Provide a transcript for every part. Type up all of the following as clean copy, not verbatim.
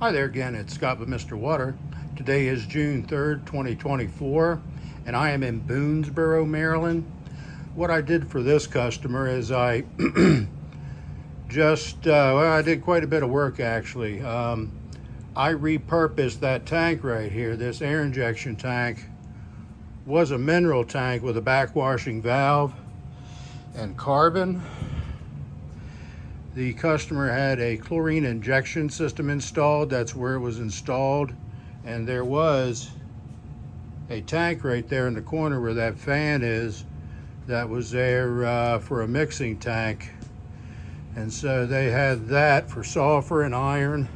Hi there again, it's Scott with Mr. Water. Today is June 3rd, 2024, and I am in Boonsboro, Maryland. What I did for this customer is I I did quite a bit of work actually. I repurposed that tank right here. This air injection tank was a mineral tank with a backwashing valve and carbon. The customer had a chlorine injection system installed. That's where it was installed. And there was a tank right there in the corner where that fan is that was there for a mixing tank. And so they had that for sulfur and iron.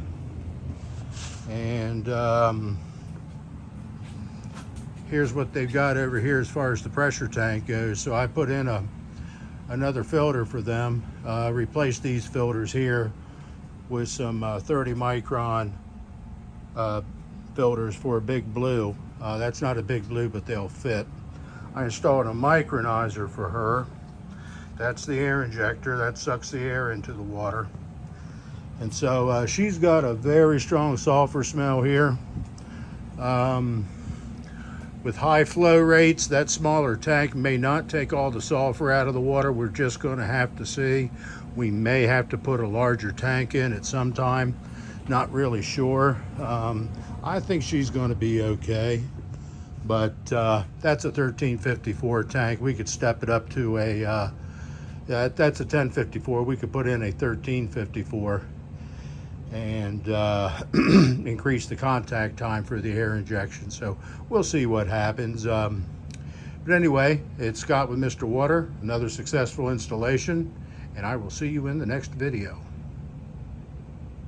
And here's what they've got over here as far as the pressure tank goes. So I put in another filter for them, replaced these filters here with some 30 micron filters for a big blue. That's not a big blue, but they'll fit. I installed a micronizer for her. That's the air injector that sucks the air into the water. And so she's got a very strong sulfur smell here. With high flow rates, that smaller tank may not take all the sulfur out of the water. We're just going to have to see. We may have to put a larger tank in at some time. Not really sure. I think she's going to be okay. But that's a 1354 tank. We could step it up to a, that's a 1054. We could put in a 1354 and increase the contact time for the air injection. So we'll see what happens. But anyway, it's Scott with Mr. Water, another successful installation, and I will see you in the next video.